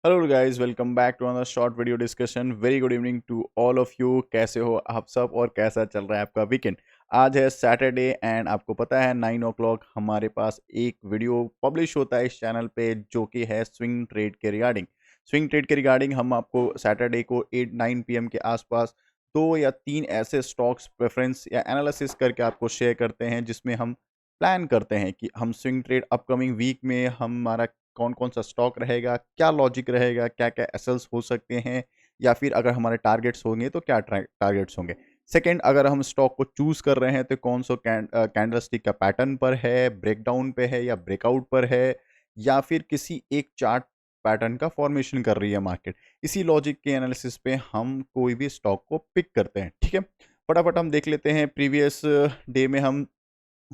Hello guys, welcome back to another short video discussion. Very good evening to all of you. कैसे हो आप सब और कैसा चल रहा है आपका वीकेंड? आज है सैटरडे एंड आपको पता है 9 o'clock हमारे पास एक वीडियो पब्लिश होता है इस चैनल पे जो कि है स्विंग ट्रेड के रिगार्डिंग। स्विंग ट्रेड के रिगार्डिंग हम आपको सैटरडे को 8-9 PM के आसपास 2 या 3 ऐसे स्टॉक्स प्रेफरेंस या एनालिसिस करके आपको शेयर करते हैं जिसमें हम प्लान करते हैं कि हम स्विंग ट्रेड अपकमिंग वीक में हमारा कौन-कौन सा स्टॉक रहेगा, क्या लॉजिक रहेगा, क्या-क्या एसेल्स हो सकते हैं या फिर अगर हमारे टारगेट्स होंगे तो क्या टारगेट्स होंगे। सेकंड, अगर हम स्टॉक को चूज़ कर रहे हैं तो कौन-सा कैंडलस्टिक का पैटर्न पर है, ब्रेकडाउन पे है या ब्रेकआउट पर है या फिर किसी एक चार्ट पैटर्न का फॉर्मेशन कर रही है मार्केट। इसी लॉजिक के एनालिसिस पे हम कोई भी स्टॉक को पिक करते हैं, ठीक है? फटाफट हम देख लेते हैं प्रीवियस डे में हम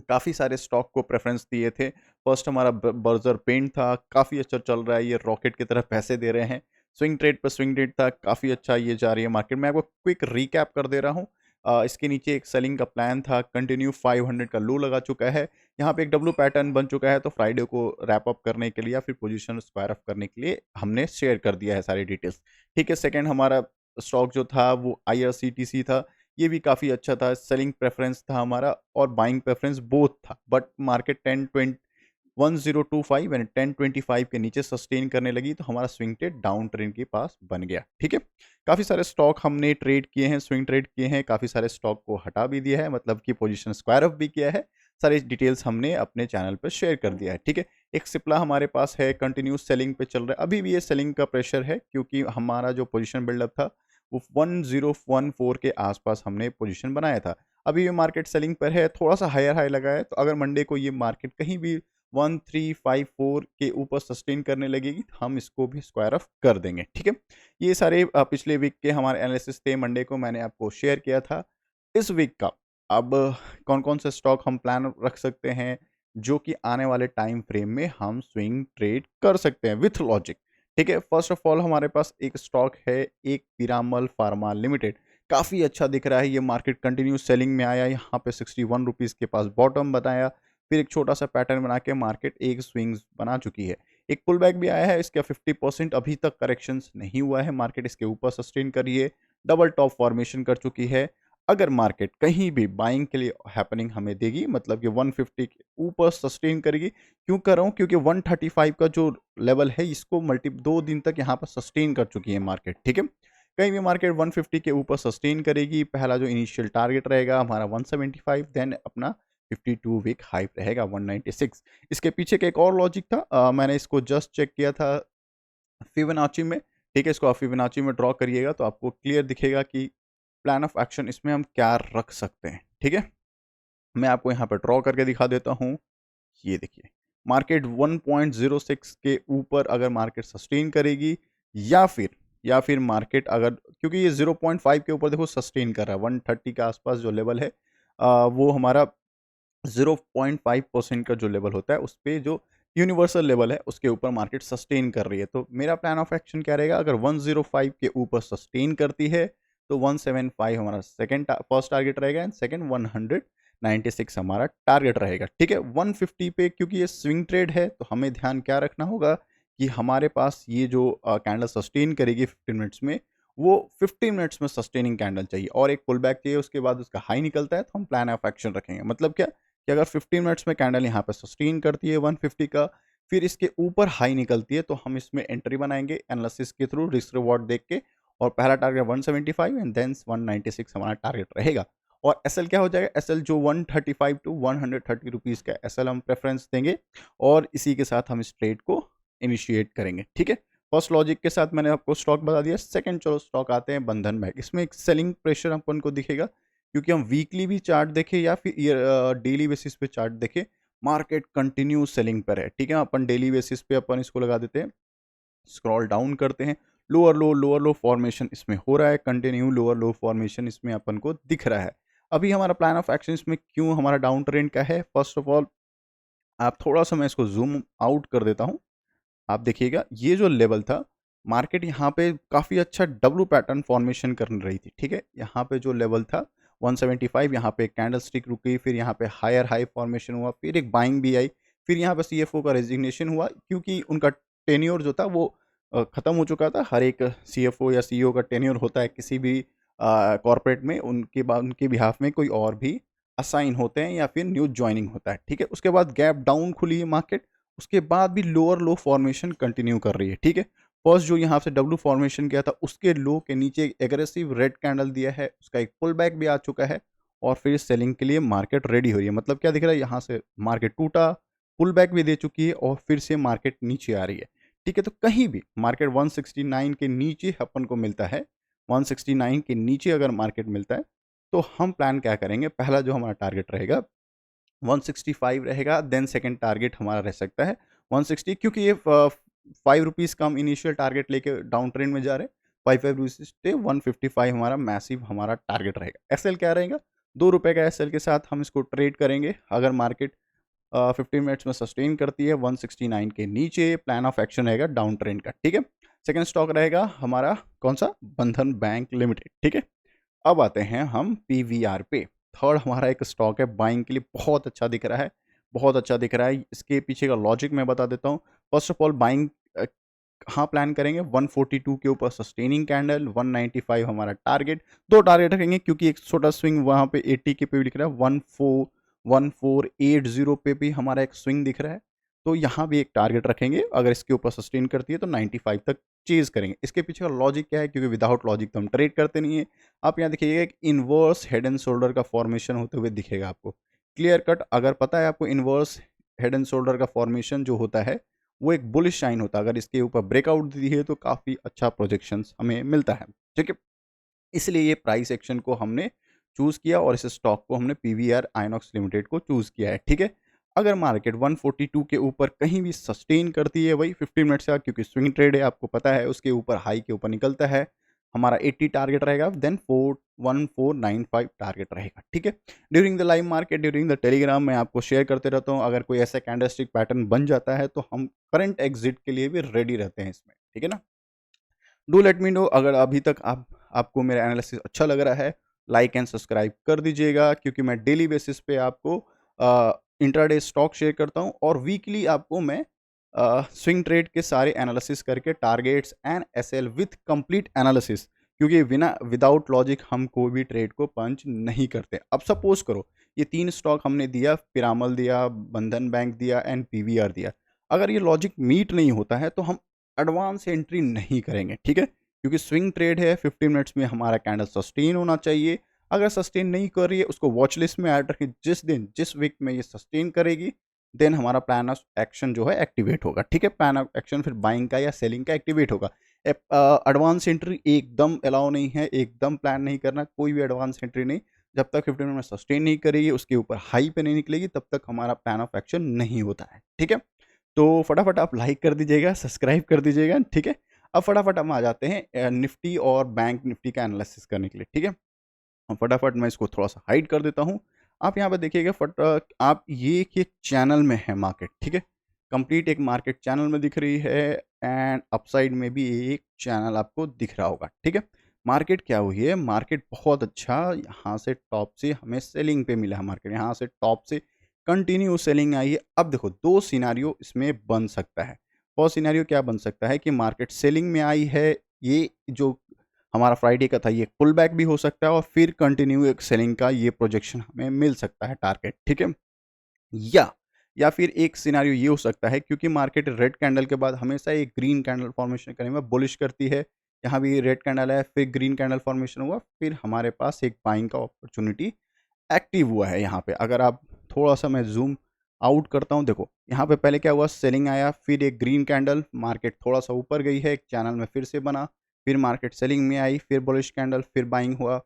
काफ़ी सारे स्टॉक को प्रेफ़रेंस दिए थे। फर्स्ट हमारा ब बर्ज़र पेंट था, काफ़ी अच्छा चल रहा है, ये रॉकेट की तरह पैसे दे रहे हैं। स्विंग ट्रेड पे स्विंग ट्रेड था, काफ़ी अच्छा ये जा रही है मार्केट। मैं आपको क्विक रिकैप कर दे रहा हूँ। इसके नीचे एक सेलिंग का प्लान था, कंटिन्यू 500 का लो लगा चुका है। यहाँ पे एक डब्ल्यू पैटर्न बन चुका है, तो फ्राइडे को रैप अप करने के लिए या फिर पोज़ीशन स्क्वायर ऑफ करने के लिए हमने शेयर कर दिया है सारी डिटेल्स। ठीक है, सेकंड हमारा स्टॉक जो था वो आईआरसीटीसी था। ये भी काफ़ी अच्छा था, सेलिंग प्रेफ़रेंस था हमारा और बाइंग प्रेफ़रेंस बोथ था। बट मार्केट 1025 एंड 1025 के नीचे सस्टेन करने लगी तो हमारा स्विंग ट्रेड डाउन ट्रेंड के पास बन गया, ठीक है? काफ़ी सारे स्टॉक हमने ट्रेड किए हैं, स्विंग ट्रेड किए हैं, काफ़ी सारे स्टॉक को हटा भी दिया है, मतलब कि पोज़ीशन स्क्वायर ऑफ भी किया है। सारी डिटेल्स हमने अपने चैनल पे शेयर कर दिया है, ठीक है? एक सिप्ला हमारे पास है, कंटिन्यूअस सेलिंग पे चल रहा है। अभी भी ये सेलिंग का प्रेशर है क्योंकि हमारा जो पोज़ीशन बिल्डअप था वो 1014 के आसपास हमने पोजीशन बनाया था। अभी ये मार्केट सेलिंग पर है, थोड़ा-सा हायर हाई लगा है, तो अगर मंडे को ये मार्केट कहीं भी 1354 के ऊपर सस्टेन करने लगेगी, तो हम इसको भी स्क्वायर ऑफ कर देंगे, ठीक है? ये सारे पिछले वीक के हमारे एनालिसिस थे, मंडे को मैंने आपको शेयर किया था। इस वीक का अब कौन-कौन से स्टॉक हम प्लान रख सकते हैं, जो कि आने वाले टाइम फ्रेम में हम स्विंग ट्रेड कर सकते हैं विथ लॉजिक। ठीक है, फर्स्ट ऑफ ऑल हमारे पास एक स्टॉक है, एक पीरामल फार्मा लिमिटेड। काफ़ी अच्छा दिख रहा है, ये मार्केट कंटिन्यू सेलिंग में आया, यहाँ पे 61 रुपीज़ के पास बॉटम बताया, फिर एक छोटा-सा पैटर्न बना के मार्केट एक स्विंग्स बना चुकी है। एक पुल बैक भी आया है, इसका 50% अभी तक करेक्शंस नहीं हुआ है, मार्केट इसके ऊपर सस्टेन कर रही है, डबल टॉप फॉर्मेशन कर चुकी है। अगर मार्केट कहीं भी बाइंग के लिए हैपनिंग हमें देगी, मतलब कि 150 के ऊपर सस्टेन करेगी। क्यों कर रहा हूँ? क्योंकि 135 का जो लेवल है इसको मल्टी 2 दिन तक यहाँ पर सस्टेन कर चुकी है मार्केट, ठीक है? कहीं भी मार्केट 150 के ऊपर सस्टेन करेगी, पहला जो इनिशियल टारगेट रहेगा हमारा 175, देन अपना 52 वीक हाई रहेगा 196। इसके पीछे का एक और लॉजिक था, मैंने इसको जस्ट चेक किया था फिबोनाची में, ठीक है? इसको आप फिबोनाची में ड्रॉ करिएगा तो आपको क्लियर दिखेगा कि प्लान ऑफ एक्शन इसमें हम क्या रख सकते हैं, ठीक है? मैं आपको यहाँ पे ड्रॉ करके दिखा देता हूँ। ये देखिए, मार्केट 1.06 के ऊपर अगर मार्केट सस्टेन करेगी या फिर मार्केट अगर, क्योंकि ये 0.5 के ऊपर देखो सस्टेन कर रहा है, 130 के आसपास जो लेवल है, वो हमारा 0.5% का जो लेवल होता है, उस पे जो यूनिवर्सल लेवल है, उसके ऊपर मार्केट सस्टेन कर रही है। तो मेरा प्लान ऑफ एक्शन क्या रहेगा? अगर 105 के ऊपर सस्टेन करती है, तो 175 हमारा फर्स्ट टारगेट रहेगा एंड सेकंड 196 हमारा टारगेट रहेगा, ठीक है? 150 पे क्योंकि ये स्विंग ट्रेड है, तो हमें ध्यान क्या रखना होगा कि हमारे पास ये जो कैंडल सस्टेन करेगी 15 मिनट्स में, वो 15 मिनट्स में सस्टेनिंग कैंडल चाहिए और एक पुल बैक चाहिए, उसके बाद उसका हाई निकलता है, तो हम प्लान ऑफ एक्शन रखेंगे। मतलब क्या? कि अगर 15 मिनट्स में कैंडल यहाँ पे सस्टेन करती है 150 का, फिर इसके ऊपर हाई निकलती है, तो हम इसमें एंट्री बनाएँगे एनालिसिस के थ्रू रिस्क रिवॉर्ड देख के, और पहला टारगेट 175 एंड देन 196 हमारा टारगेट रहेगा। और एसएल क्या हो जाएगा? एसएल जो 135 टू 130 रुपीज़ का एसएल हम प्रेफ़रेंस देंगे और इसी के साथ हम इस ट्रेड को इनिशिएट करेंगे, ठीक है? फर्स्ट लॉजिक के साथ मैंने आपको स्टॉक बता दिया। सेकंड चलो स्टॉक आते हैं बंधन बैंक। इसमें एक सेलिंग प्रेशर अपन को दिखेगा क्योंकि हम वीकली भी चार्ट देखें या फिर डेली बेसिस पे चार्ट देखें, मार्केट कंटिन्यू सेलिंग पर है, ठीक है? अपन डेली बेसिस पे अपन इसको लगा देते हैं, स्क्रॉल डाउन करते हैं, लोअर लो फॉर्मेशन इसमें हो रहा है, कंटिन्यू लोअर लो फॉर्मेशन इसमें अपन को दिख रहा है। अभी हमारा प्लान ऑफ एक्शन इसमें क्यों हमारा डाउन ट्रेंड का है? फर्स्ट ऑफ ऑल आप थोड़ा-सा, मैं इसको ज़ूम आउट कर देता हूँ। आप देखिएगा ये जो लेवल था, मार्केट यहाँ पे काफ़ी अच्छा डब्ल्यू पैटर्न फॉर्मेशन कर रही थी, ठीक है? यहाँ पे जो लेवल था 175, यहाँ पे कैंडलस्टिक रुकी, फिर यहाँ पे हायर हाई फॉर्मेशन हुआ, फिर एक बाइंग भी आई, फिर यहाँ पे सीएफओ का रेजिग्नेशन हुआ क्योंकि उनका टेन्योर जो था वो ख़त्म हो चुका था। हर एक सीएफओ या सीईओ का टेन्योर होता है किसी भी कॉर्पोरेट में, उनके बाद उनके बिहाफ में कोई और भी असाइन होते हैं या फिर न्यू जॉइनिंग होता है, ठीक है। उसके बाद गैप डाउन खुली है मार्केट, उसके बाद भी लोअर लो फॉर्मेशन कंटिन्यू कर रही है, ठीक है। फर्स्ट जो यहाँ से डब्ल्यू फॉर्मेशन किया था उसके लो के नीचे एग्रेसिव रेड कैंडल दिया है, उसका एक पुल बैक भी आ चुका है और फिर सेलिंग के लिए मार्केट रेडी हो रही है। मतलब क्या दिख रहा है, यहाँ से मार्केट टूटा, पुल बैक भी दे चुकी है और फिर से मार्केट नीचे आ रही है, ठीक है। तो कहीं भी मार्केट 169 के नीचे अपन को मिलता है, 169 के नीचे अगर मार्केट मिलता है तो हम प्लान क्या करेंगे, पहला जो हमारा टारगेट रहेगा 165 रहेगा, देन सेकंड टारगेट हमारा रह सकता है 160, क्योंकि ये 5 रुपीज़ का हम इनिशियल टारगेट लेके डाउन ट्रेंड में जा रहे हैं। 5 रुपीज़ से 155 हमारा मैसिव हमारा टारगेट रहेगा। एसएल क्या रहेगा, 2 रुपये का एसएल के साथ हम इसको ट्रेड करेंगे। अगर मार्केट 15 मिनट्स में सस्टेन करती है 169 के नीचे, प्लान ऑफ एक्शन रहेगा डाउन ट्रेंड का, ठीक है। सेकंड स्टॉक रहेगा हमारा कौन सा, बंधन बैंक लिमिटेड, ठीक है। अब आते हैं हम पीवीआर पे। थर्ड हमारा एक स्टॉक है बाइंग के लिए, बहुत अच्छा दिख रहा है, बहुत अच्छा दिख रहा है। इसके पीछे का लॉजिक मैं बता देता हूँ। फर्स्ट ऑफ ऑल बाइंग कहाँ प्लान करेंगे, 142 के ऊपर सस्टेनिंग कैंडल, 195 हमारा टारगेट। दो टारगेट रखेंगे क्योंकि एक छोटा स्विंग वहाँ पे 80 के पे भी दिख रहा है, 1480 पे भी हमारा एक स्विंग दिख रहा है। तो यहाँ भी एक टारगेट रखेंगे, अगर इसके ऊपर सस्टेन करती है तो 95 तक चेज करेंगे। इसके पीछे का लॉजिक क्या है, क्योंकि विदाउट लॉजिक तो हम ट्रेड करते नहीं है। आप यहाँ देखिएगा एक इन्वर्स हेड एंड शोल्डर का फॉर्मेशन होते हुए दिखेगा आपको, क्लियर कट। अगर पता है आपको इन्वर्स हेड एंड शोल्डर का फॉर्मेशन जो होता है वो एक बुलिश शाइन होता है, अगर इसके ऊपर ब्रेकआउट दी है तो काफ़ी अच्छा प्रोजेक्शंस हमें मिलता है, ठीक है। इसलिए ये प्राइस एक्शन को हमने चूज़ किया और इस स्टॉक को हमने पीवीआर आइनॉक्स लिमिटेड को चूज़ किया है, ठीक है। अगर मार्केट 142 के ऊपर कहीं भी सस्टेन करती है, वही 15 मिनट से, क्योंकि स्विंग ट्रेड है आपको पता है, उसके ऊपर हाई के ऊपर निकलता है, हमारा 80 टारगेट रहेगा, देन 1495 टारगेट रहेगा, ठीक है। During the live market, during the Telegram मैं आपको शेयर करते रहता हूँ। अगर कोई ऐसा कैंडलस्टिक पैटर्न बन जाता है तो हम करंट एग्जिट के लिए भी रेडी रहते हैं इसमें, ठीक है ना। डू लेट मी नो अगर अभी तक आपको मेरा एनालिसिस अच्छा लग रहा है, लाइक एंड सब्सक्राइब कर दीजिएगा, क्योंकि मैं डेली बेसिस पे आपको इंट्राडे स्टॉक शेयर करता हूँ और वीकली आपको मैं स्विंग ट्रेड के सारे एनालिसिस करके targets and SL with complete analysis, क्योंकि बिना विदाउट लॉजिक हम कोई भी ट्रेड को पंच नहीं करते। अब सपोज करो ये 3 स्टॉक हमने दिया, पिरामल दिया, बंधन बैंक दिया एंड पीवीआर दिया, अगर ये लॉजिक मीट नहीं होता है तो हम एडवांस एंट्री नहीं करेंगे, ठीक है। क्योंकि स्विंग ट्रेड है, 15 मिनट्स में हमारा कैंडल सस्टेन होना चाहिए। अगर सस्टेन नहीं कर रही है उसको वॉच लिस्ट में ऐड रखें, जिस दिन जिस वीक में ये सस्टेन करेगी देन हमारा प्लान ऑफ एक्शन जो है एक्टिवेट होगा, ठीक है। प्लान ऑफ एक्शन फिर बाइंग का या सेलिंग का एक्टिवेट होगा। एडवांस एंट्री एकदम अलाउ नहीं है, एकदम प्लान नहीं करना, कोई भी एडवांस एंट्री नहीं। जब तक 15 मिनट में सस्टेन नहीं करेगी, उसके ऊपर हाई पे नहीं निकलेगी, तब तक हमारा प्लान ऑफ एक्शन नहीं होता है, ठीक है। तो फटाफट आप लाइक कर दीजिएगा, सब्सक्राइब कर दीजिएगा, ठीक है। अब फटाफट हम आ जाते हैं निफ्टी और बैंक निफ्टी का एनालिसिस करने के लिए, ठीक है। फटाफट मैं इसको थोड़ा-सा हाइड कर देता हूँ। आप यहाँ पे देखिएगा आप ये एक चैनल में है मार्केट, ठीक है। कंप्लीट एक मार्केट चैनल में दिख रही है एंड अपसाइड में भी एक चैनल आपको दिख रहा होगा, ठीक है। मार्केट क्या हुई है, मार्केट बहुत अच्छा यहाँ से टॉप से हमें सेलिंग पे मिला है मार्केट, यहाँ से टॉप से कंटिन्यू सेलिंग आई है। अब देखो 2 सिनेरियो इसमें बन सकता है। फर्स्ट सिनेरियो क्या बन सकता है कि मार्केट सेलिंग में आई है, ये जो हमारा फ्राइडे का था ये पुल बैक भी हो सकता है और फिर कंटिन्यू एक सेलिंग का ये प्रोजेक्शन हमें मिल सकता है टारगेट, ठीक है। या या फिर एक सिनेरियो ये हो सकता है, क्योंकि मार्केट रेड कैंडल के बाद हमेशा एक ग्रीन कैंडल फॉर्मेशन करने में बुलिश करती है। यहाँ भी रेड कैंडल है, फिर ग्रीन कैंडल फॉर्मेशन हुआ, फिर हमारे पास एक बाइंग का अपॉर्चुनिटी एक्टिव हुआ है यहाँ पे। अगर आप थोड़ा-सा मैं ज़ूम आउट करता हूँ, देखो यहाँ पे पहले क्या हुआ, सेलिंग आया, फिर एक ग्रीन कैंडल, मार्केट थोड़ा-सा ऊपर गई है, एक चैनल में फिर से बना, फिर मार्केट सेलिंग में आई, फिर बुलिश कैंडल, फिर बाइंग हुआ,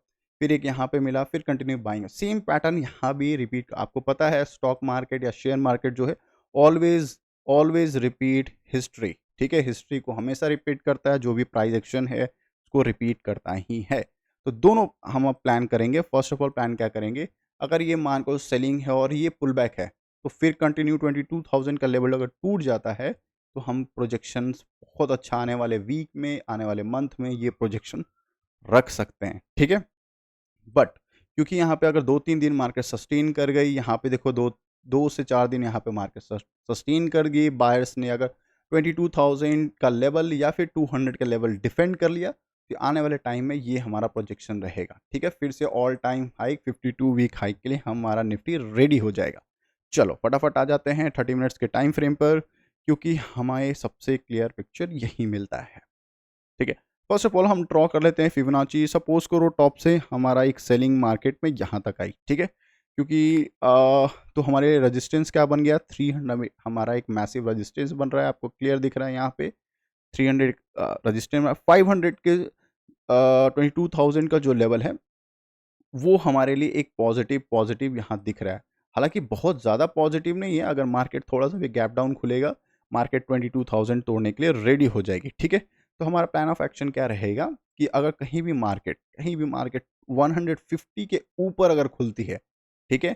फिर एक यहाँ पे मिला, फिर कंटिन्यू बाइंग। सेम पैटर्न यहाँ भी रिपीट, आपको पता है स्टॉक मार्केट या शेयर मार्केट जो है ऑलवेज़ ऑलवेज़ रिपीट हिस्ट्री, ठीक है। हिस्ट्री को हमेशा रिपीट करता है, जो भी प्राइस एक्शन है उसको रिपीट करता ही है। तो दोनों हम अब प्लान करेंगे। फर्स्ट ऑफ ऑल प्लान क्या करेंगे, अगर ये मान को सेलिंग है और ये पुल बैक है तो फिर कंटिन्यू 22,000 का लेवल अगर टूट जाता है तो हम प्रोजेक्शंस बहुत अच्छा आने वाले वीक में, आने वाले मंथ में ये प्रोजेक्शन रख सकते हैं, ठीक है। बट क्योंकि यहाँ पे अगर 2-3 दिन मार्केट सस्टेन कर गई, यहाँ पे देखो 2 से 4 दिन यहाँ पे मार्केट सस्टेन कर गई, बायर्स ने अगर 22,000 का लेवल या फिर 200 का लेवल डिफेंड कर लिया, तो आने वाले टाइम में ये हमारा प्रोजेक्शन रहेगा। ठीक है, फिर से all time high 52 week high के लिए हमारा निफ्टी रेडी हो जाएगा। चलो फटाफट आ जाते हैं 30 मिनट्स के टाइम फ्रेम पर, क्योंकि हमें सबसे क्लियर पिक्चर यही मिलता है। ठीक है, फर्स्ट ऑफ ऑल हम ड्रॉ कर लेते हैं फिबोनाची। सपोज करो टॉप से हमारा एक सेलिंग मार्केट में यहाँ तक आई। ठीक है, क्योंकि तो हमारे रेजिस्टेंस क्या बन गया, 300 में हमारा एक मैसिव रेजिस्टेंस बन रहा है, आपको क्लियर दिख रहा है यहाँ पे 300 रेजिस्टेंस। 500 के 22,000 का जो लेवल है वो हमारे लिए एक पॉजिटिव पॉजिटिव यहाँ दिख रहा है। हालांकि बहुत ज़्यादा पॉजिटिव नहीं है, अगर मार्केट थोड़ा सा भी गैप डाउन खुलेगा मार्केट 22,000 तोड़ने के लिए रेडी हो जाएगी। ठीक है, तो हमारा प्लान ऑफ एक्शन क्या रहेगा कि अगर कहीं भी मार्केट 150 के ऊपर अगर खुलती है, ठीक है,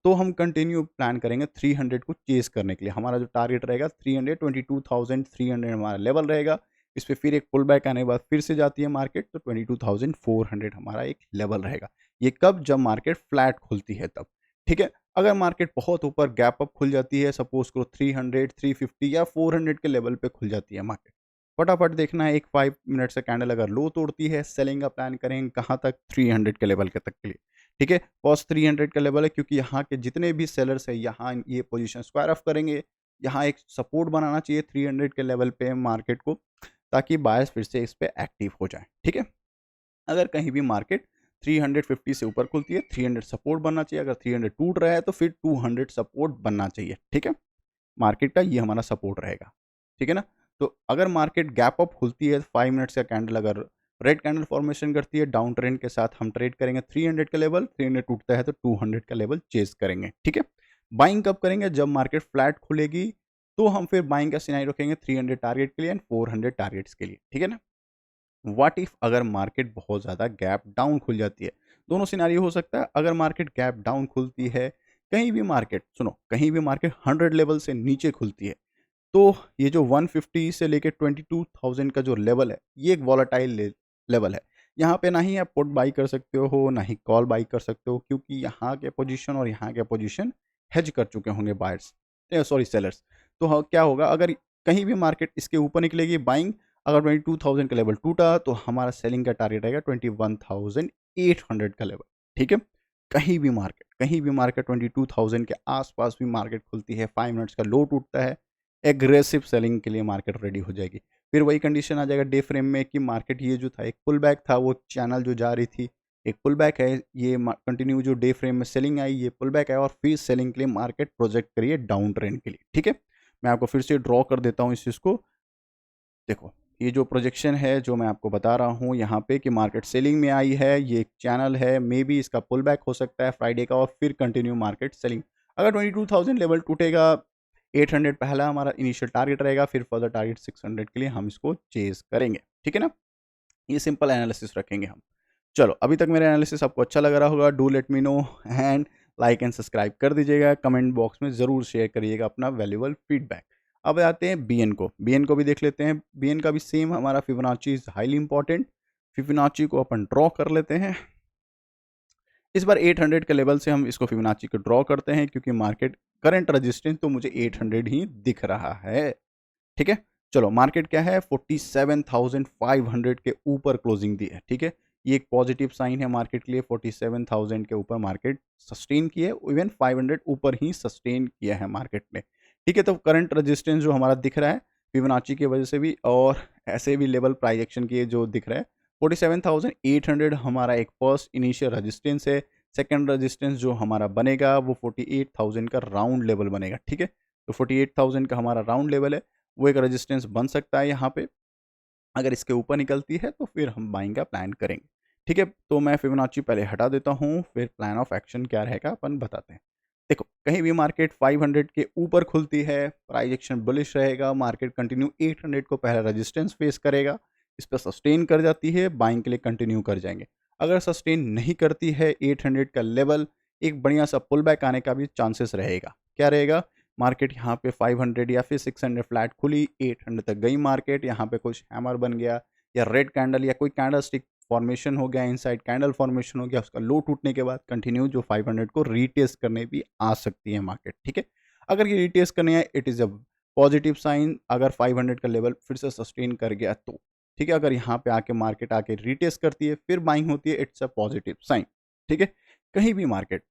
तो हम कंटिन्यू प्लान करेंगे 300 को चेस करने के लिए। हमारा जो टारगेट रहेगा 300, 22,300 हमारा लेवल रहेगा। इस पे फिर एक पुल बैक आने के बाद फिर से जाती है मार्केट, तो 22,400 हमारा एक लेवल रहेगा। ये कब, जब मार्केट फ्लैट खुलती है तब। ठीक है, अगर मार्केट बहुत ऊपर गैप अप खुल जाती है, सपोज करो 300, 350 या 400 के लेवल पे खुल जाती है मार्केट, फटाफट देखना है एक 5 मिनट से कैंडल अगर लो तोड़ती है, सेलिंग का प्लान करेंगे कहाँ तक, 300 के लेवल के तक के लिए। ठीक है, फर्स्ट 300 का लेवल है, क्योंकि यहाँ के जितने भी सेलर्स है यहाँ ये पोजीशन स्क्वायर ऑफ करेंगे। यहाँ एक सपोर्ट बनाना चाहिए 300 के लेवल पे मार्केट को, ताकि बायर्स फिर से इस पे एक्टिव हो जाए। ठीक है, अगर कहीं भी मार्केट 350 से ऊपर खुलती है, 300 सपोर्ट बनना चाहिए। अगर 300 टूट रहा है तो फिर 200 सपोर्ट बनना चाहिए। ठीक है, मार्केट का ये हमारा सपोर्ट रहेगा। ठीक है ना, तो अगर मार्केट गैप अप खुलती है, 5 मिनट्स का कैंडल अगर रेड कैंडल फॉर्मेशन करती है डाउन ट्रेंड के साथ, हम ट्रेड करेंगे 300 का लेवल। 300 टूटता है तो 200 का लेवल चेस करेंगे। ठीक है, बाइंग कब करेंगे, जब मार्केट फ्लैट खुलेगी, तो हम फिर बाइंग का सिनेरियो रखेंगे 300 टारगेट के लिए एंड 400 टारगेट्स के लिए। ठीक है ना, व्हाट इफ अगर मार्केट बहुत ज़्यादा गैप डाउन खुल जाती है, दोनों सिनारियो हो सकता है। अगर मार्केट गैप डाउन खुलती है, कहीं भी मार्केट, सुनो, कहीं भी मार्केट 100 लेवल से नीचे खुलती है, तो ये जो 150 से लेके 22,000 का जो लेवल है, ये एक वॉलेटाइल लेवल है। यहाँ पे ना ही आप पुट बाई कर सकते हो, ना ही कॉल बाई कर सकते हो, क्योंकि यहाँ के पोजीशन और यहाँ के पोजीशन हेज कर चुके होंगे बायर्स, सॉरी सेलर्स। तो क्या होगा, अगर कहीं भी मार्केट इसके ऊपर निकलेगी बाइंग, अगर 22,000 का लेवल टूटा तो हमारा सेलिंग का टारगेट रहेगा 21,800 का लेवल। ठीक है, कहीं भी मार्केट 22,000 के आसपास भी मार्केट खुलती है, 5 मिनट्स का लो टूटता है, एग्रेसिव सेलिंग के लिए मार्केट रेडी हो जाएगी। फिर वही कंडीशन आ जाएगा डे फ्रेम में कि मार्केट ये जो था एक पुल बैक था, वो चैनल जो जा रही थी एक पुल बैक है, ये कंटिन्यू जो डे फ्रेम में सेलिंग आई, ये पुल बैक है और फिर सेलिंग के लिए मार्केट प्रोजेक्ट करिए डाउन ट्रेंड के लिए। ठीक है, मैं आपको फिर से ड्रॉ कर देता हूँ इस चीज़ को। देखो, ये जो प्रोजेक्शन है जो मैं आपको बता रहा हूँ यहाँ पे कि मार्केट सेलिंग में आई है, ये एक चैनल है, मे बी इसका पुल बैक हो सकता है फ्राइडे का और फिर कंटिन्यू मार्केट सेलिंग। अगर 22,000 लेवल टूटेगा, 800 पहला हमारा इनिशियल टारगेट रहेगा, फिर फर्दर टारगेट 600 के लिए हम इसको चेज करेंगे। ठीक है ना, ये सिंपल एनालिसिस रखेंगे हम। चलो, अभी तक मेरा एनालिसिस आपको अच्छा लग रहा होगा, do let me know and like and subscribe कर दीजिएगा, कमेंट बॉक्स में ज़रूर शेयर करिएगा अपना वैल्यूबल फीडबैक। अब आते हैं बीएन को, बीएन को भी देख लेते हैं। बीएन का भी सेम हमारा Fibonacci is highly important. Fibonacci को अपन ड्रॉ कर लेते हैं। इस बार 800 के लेवल से हम इसको फिबोनाची को ड्रॉ करते हैं, क्योंकि मार्केट करंट रेजिस्टेंस तो मुझे 800 ही दिख रहा है। ठीक है, चलो, मार्केट क्या है 47,500 के ऊपर क्लोजिंग दी है। ठीक है, ये एक पॉजिटिव साइन है मार्केट के लिए। 47,000 के ऊपर मार्केट सस्टेन की है, इवन 500 ऊपर ही सस्टेन किया है मार्केट ने। ठीक है, तो करंट रेजिस्टेंस जो हमारा दिख रहा है फिबोनाची की वजह से भी, और ऐसे भी लेवल प्राइस एक्शन के जो दिख रहा है 47,800 हमारा एक फर्स्ट इनिशियल रेजिस्टेंस है। सेकंड रेजिस्टेंस जो हमारा बनेगा वो 48,000 का राउंड लेवल बनेगा। ठीक है, तो 48,000 का हमारा राउंड लेवल है, वो एक रेजिस्टेंस बन सकता है यहाँ पे। अगर इसके ऊपर निकलती है तो फिर हम बाइंग का प्लान करेंगे। ठीक है, तो मैं फिबोनाची पहले हटा देता हूँ, फिर प्लान ऑफ एक्शन क्या रहेगा अपन बताते हैं। देखो, कहीं भी मार्केट 500 के ऊपर खुलती है, प्राइस एक्शन बुलिश रहेगा, मार्केट कंटिन्यू 800 को पहला रेजिस्टेंस फेस करेगा, इस पर सस्टेन कर जाती है, बाइंग के लिए कंटिन्यू कर जाएंगे। अगर सस्टेन नहीं करती है 800 का लेवल, एक बढ़िया सा पुल बैक आने का भी चांसेस रहेगा। क्या रहेगा, मार्केट यहाँ पे 500 या फिर 600 फ्लैट खुली, 800 तक गई मार्केट, यहाँ पे कुछ हैमर बन गया या रेड कैंडल या कोई कैंडल स्टिक फॉर्मेशन हो गया, इनसाइड कैंडल फॉर्मेशन हो गया, उसका लो टूटने के बाद कंटिन्यू जो 500 को रीटेस्ट करने भी आ सकती है मार्केट। ठीक है, अगर ये रीटेस्ट करने है, it is a positive sign, अगर 500 का लेवल फिर से सस्टेन कर गया तो, ठीक है। अगर यहाँ पे आके मार्केट आके रीटेस्ट करती है फिर बाइंग होती है, इट्स अ पॉजिटिव साइन, ठीक है। कहीं भी मार्केट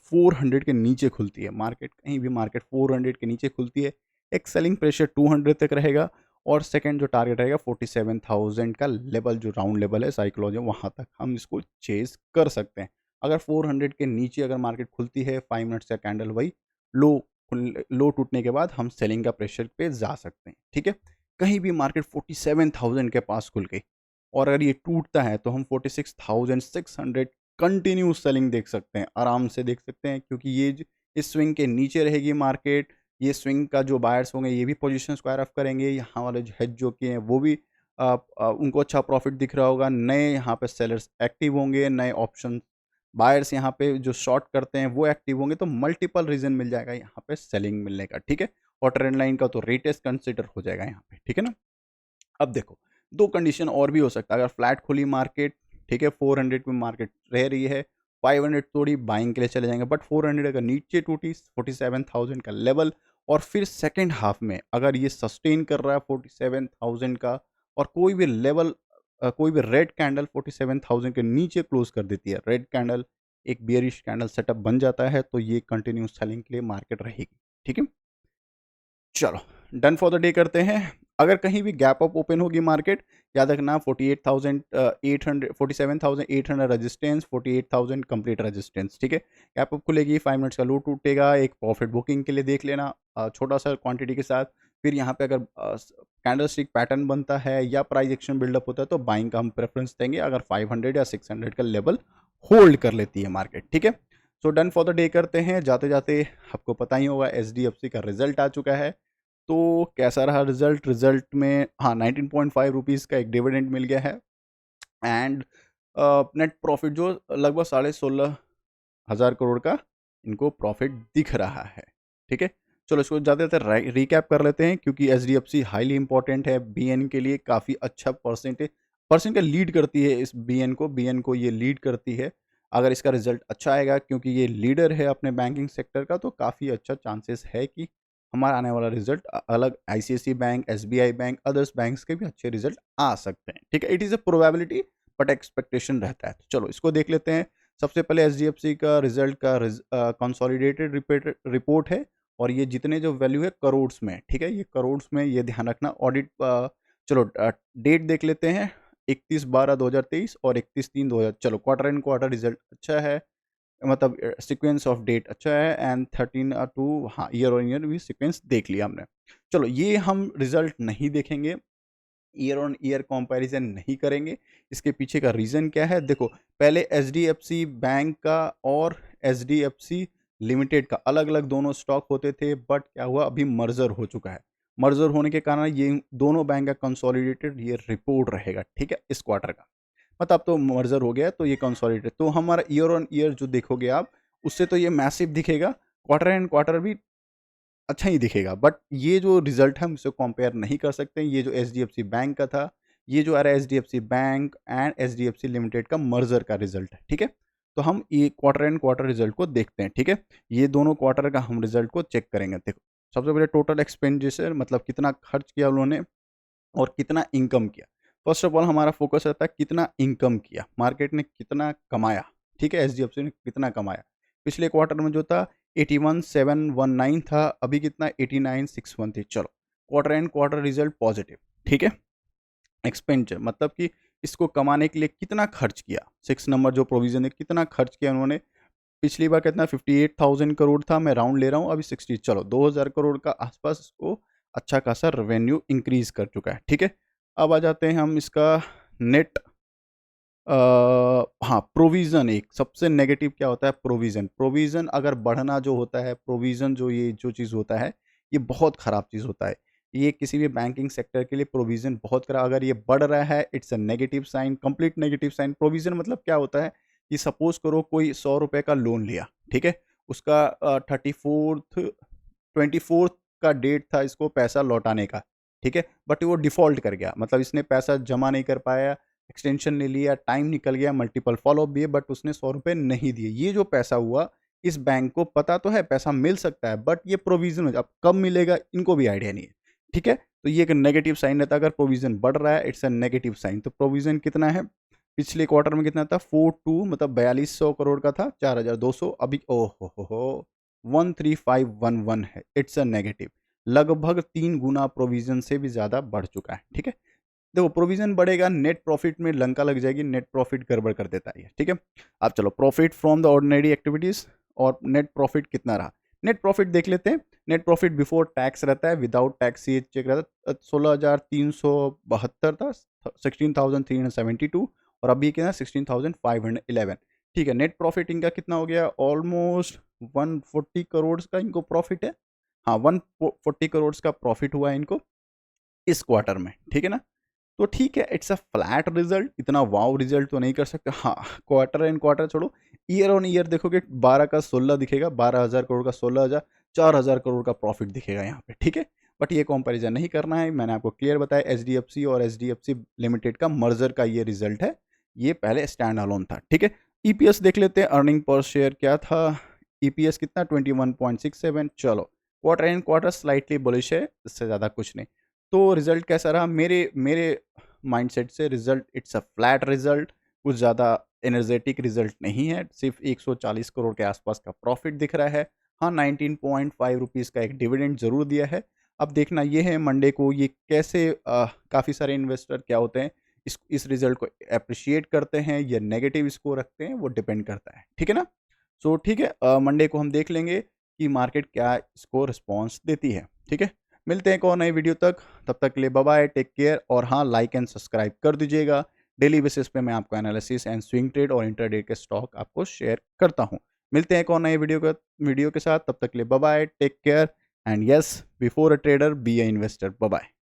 400 के नीचे खुलती है, कहीं भी मार्केट 400 के नीचे खुलती है, एक सेलिंग प्रेशर 200 तक रहेगा, और सेकंड जो टारगेट रहेगा 47,000 का लेवल, जो राउंड लेवल है साइकोलॉजी, वहाँ तक हम इसको चेज कर सकते हैं। अगर 400 के नीचे अगर मार्केट खुलती है 5 मिनट्स का कैंडल, वही लो टूटने के बाद हम सेलिंग का प्रेशर पे जा सकते हैं, ठीक है। कहीं भी मार्केट 47,000 के पास खुल गई और अगर ये टूटता है तो हम 46,600 कंटिन्यू सेलिंग देख सकते हैं, आराम से देख सकते हैं, क्योंकि इस स्विंग के नीचे रहेगी मार्केट। ये स्विंग का जो बायर्स होंगे ये भी पोजीशन स्क्वायर ऑफ करेंगे, यहाँ वाले जो हेड जो किए हैं वो भी उनको अच्छा प्रॉफिट दिख रहा होगा, नए यहाँ पे सेलर्स एक्टिव होंगे, नए ऑप्शन बायर्स यहाँ पे जो शॉर्ट करते हैं वो एक्टिव होंगे, तो मल्टीपल रीजन मिल जाएगा यहाँ पे सेलिंग मिलने का, ठीक है। और ट्रेंड लाइन का तो रेटेस्ट कंसिडर हो जाएगा यहाँ पे, ठीक है ना। अब देखो, दो कंडीशन और भी हो सकता है। अगर फ्लैट खुली मार्केट, ठीक है, 400 में मार्केट रह रही है, 500 थोड़ी बाइंग के लिए चले जाएंगे, बट 400 अगर नीचे टूटी 47,000 का लेवल, और फिर सेकेंड हाफ में अगर ये सस्टेन कर रहा है 47,000 का, और कोई भी लेवल कोई भी रेड कैंडल 47,000 के नीचे क्लोज कर देती है, रेड कैंडल एक बियरिश कैंडल सेटअप बन जाता है, तो ये कंटिन्यू सेलिंग के लिए मार्केट रहेगी, ठीक है। चलो, डन फॉर द डे करते हैं। अगर कहीं भी गैप अप ओपन होगी मार्केट, याद रखना 47,800 रेजिस्टेंस, 48,000 कंप्लीट रेजिस्टेंस, ठीक है। गैप अप खुलेगी, 5 मिनट्स का लो टूटेगा, एक प्रॉफिट बुकिंग के लिए देख लेना छोटा सा क्वांटिटी के साथ। फिर यहाँ पे अगर कैंडल स्टिक पैटर्न बनता है या प्राइस एक्शन बिल्डअप होता है तो बाइंग का हम प्रेफरेंस देंगे, अगर 500 या 600 का लेवल होल्ड कर लेती है मार्केट, ठीक है। So done for the day करते हैं। जाते जाते आपको पता ही होगा एचडीएफसी का रिजल्ट आ चुका है, तो कैसा रहा रिजल्ट में, हाँ, 19.5 रुपीज़ का एक डिविडेंड मिल गया है, एंड नेट प्रॉफिट जो लगभग 16,500 करोड़ का इनको प्रॉफिट दिख रहा है, ठीक है। चलो इसको ज़्यादातर रिकैप कर लेते हैं, क्योंकि एचडीएफसी हाईली इंपॉर्टेंट है बीएन के लिए, काफ़ी अच्छा परसेंट लीड करती है इस बीएन को ये लीड करती है। अगर इसका रिजल्ट अच्छा आएगा, क्योंकि ये लीडर है अपने बैंकिंग सेक्टर का, तो काफ़ी अच्छा चांसेस है कि हमारा आने वाला रिजल्ट अलग ICICI bank, SBI bank, others banks के भी अच्छे रिजल्ट आ सकते हैं, ठीक है। It is a probability but expectation रहता है। तो चलो इसको देख लेते हैं। सबसे पहले एचडीएफसी का रिजल्ट का कंसोलिडेटेड रिपोर्ट है, और ये जितने जो वैल्यू है करोड्स में, ठीक है, ये करोड्स में, ये ध्यान रखना। ऑडिट चलो डेट देख लेते हैं, 31/12/2023 और 31/3/2000। चलो क्वार्टर एंड क्वार्टर रिजल्ट अच्छा है, मतलब सीक्वेंस ऑफ डेट अच्छा है, एंड 13/2, हाँ, ईयर ऑन ईयर भी सीक्वेंस देख लिया हमने। चलो ये हम रिजल्ट नहीं देखेंगे, ईयर ऑन ईयर कंपैरिजन नहीं करेंगे। इसके पीछे का रीज़न क्या है, देखो, पहले एचडीएफसी बैंक का और एचडीएफसी लिमिटेड का अलग अलग दोनों स्टॉक होते थे, बट क्या हुआ, अभी मर्जर हो चुका है। मर्जर होने के कारण ये दोनों बैंक का कंसोलिडेटेड ये रिपोर्ट रहेगा, ठीक है, इस क्वार्टर का। मतलब अब तो मर्जर हो गया है, तो ये कंसोलिडेटेड, तो हमारा ईयर ऑन ईयर जो देखोगे आप, उससे तो ये मैसिव दिखेगा, क्वार्टर एंड क्वार्टर भी अच्छा ही दिखेगा, बट ये जो रिजल्ट है हम इससे कंपेयर नहीं कर सकते। ये जो एचडीएफसी बैंक का था, ये जो आ रहा है HDFC bank and HDFC limited का मर्जर का रिजल्ट है, ठीक है। तो हम ये क्वार्टर एंड क्वार्टर रिजल्ट को देखते हैं, ठीक है। ये दोनों क्वार्टर का हम रिजल्ट को चेक करेंगे। देखो, सबसे पहले टोटल एक्सपेंडिचर, मतलब कितना खर्च किया उन्होंने और कितना इनकम किया। फर्स्ट ऑफ ऑल हमारा फोकस रहता है कितना इनकम किया, मार्केट ने कितना कमाया, ठीक है, एचडीएफसी ने कितना कमाया। पिछले क्वार्टर में जो था 81,719 था, अभी कितना 89,613 थी। चलो, quarter and quarter result positive, ठीक है। एक्सपेंडिचर मतलब कि इसको कमाने के लिए कितना खर्च किया, 6 नंबर जो प्रोविजन है, कितना खर्च किया उन्होंने। पिछली बार कितना 58,000 करोड़ था, मैं राउंड ले रहा हूँ, अभी 60, चलो 2,000 करोड़ का आसपास इसको अच्छा खासा रेवेन्यू इंक्रीज कर चुका है, ठीक है। अब आ जाते हैं हम इसका नेट, हाँ, प्रोविज़न। एक सबसे नेगेटिव क्या होता है, प्रोविज़न अगर बढ़ना जो होता है, प्रोविज़न ये जो चीज़ होता है, ये बहुत ख़राब चीज़ होता है। ये किसी भी बैंकिंग सेक्टर के लिए प्रोविज़न बहुत खराब, अगर ये बढ़ रहा है it's a negative sign, complete negative sign. Provision मतलब क्या होता है कि सपोज़ करो कोई 100 रुपए का लोन लिया, ठीक है, उसका 24th का डेट था इसको पैसा लौटाने का, ठीक है, बट वो डिफ़ॉल्ट कर गया, मतलब इसने पैसा जमा नहीं कर पाया, एक्सटेंशन ले लिया, टाइम निकल गया, मल्टीपल फॉलोअप दिए, बट उसने 100 रुपये नहीं दिए। ये जो पैसा हुआ, इस बैंक को पता तो है पैसा मिल सकता है, बट ये प्रोविजन अब कब मिलेगा इनको भी आइडिया नहीं है। ठीक है, तो ये एक नेगेटिव साइन रहता है। अगर प्रोविजन बढ़ रहा है इट्स अ नेगेटिव साइन। तो प्रोविजन कितना है, पिछले क्वार्टर में कितना था, 42 मतलब 4200 करोड़ का था, 4200 अभी हो 13511 है, इट्स अ नेगेटिव। लगभग 3 गुना प्रोविजन से भी ज़्यादा बढ़ चुका है। ठीक है, देखो प्रोविजन बढ़ेगा नेट प्रॉफिट में लंका लग जाएगी, नेट प्रॉफिट गड़बड़ कर देता है ये। ठीक है, अब चलो profit from the ordinary activities और नेट प्रॉफिट कितना रहा। नेट प्रॉफिट देख लेते हैं। नेट प्रॉफिट बिफोर टैक्स रहता है, विदाउट टैक्स ये चेक रहता है 16,372 था, 16,372, और अभी क्या 16,511। ठीक है, नेट प्रॉफिट इनका कितना हो गया, ऑलमोस्ट 140 करोड़ का इनको प्रॉफिट है। हाँ, 140 करोड़ का प्रॉफिट हुआ है इनको इस क्वार्टर में। ठीक है ना, तो ठीक है, इट्स अ फ्लैट रिजल्ट, इतना वाव रिजल्ट तो नहीं कर सकते। हाँ, क्वार्टर एंड क्वार्टर छोड़ो, ईयर ऑन ईयर देखोगे 12 का 16 दिखेगा, 12,000 करोड़ का 16,000, 4,000 करोड़ का प्रॉफिट दिखेगा यहाँ पे। ठीक है, बट ये कंपैरिजन नहीं करना है, मैंने आपको क्लियर बताया एचडीएफसी और एचडीएफसी लिमिटेड का मर्जर का ये रिजल्ट है, ये पहले स्टैंड अलोन था। ठीक है, ईपीएस देख लेते हैं, अर्निंग पर शेयर क्या था, ईपीएस कितना 21.67। चलो quarter and quarter slightly bullish है, इससे ज़्यादा कुछ नहीं। तो रिजल्ट कैसा रहा, मेरे मेरे माइंडसेट से result it's a flat result, कुछ ज़्यादा एनर्जेटिक रिजल्ट नहीं है। सिर्फ 140 करोड़ के आसपास का प्रॉफिट दिख रहा है। हाँ, 19.5 रुपीज़ का एक डिविडेंड ज़रूर दिया है। अब देखना ये है मंडे को ये कैसे, काफ़ी सारे इन्वेस्टर क्या होते हैं, इस रिजल्ट को अप्रिशिएट करते हैं या नेगेटिव इसको रखते हैं, वो डिपेंड करता है। ठीक है ना, सो ठीक है, मंडे को हम देख लेंगे कि मार्केट क्या इसको रिस्पॉन्स देती है। ठीक है, मिलते हैं एक और नई वीडियो तक, तब तक के लिए बाय बाय, टेक केयर। और हाँ, लाइक एंड सब्सक्राइब कर दीजिएगा। डेली बेसिस पे मैं आपको एनालिसिस एंड स्विंग ट्रेड और इंटरडे के स्टॉक आपको शेयर करता हूँ। मिलते हैं एक और नए वीडियो के साथ, तब तक के लिए bye bye, take care, and yes, before a trader be a investor. Bye bye.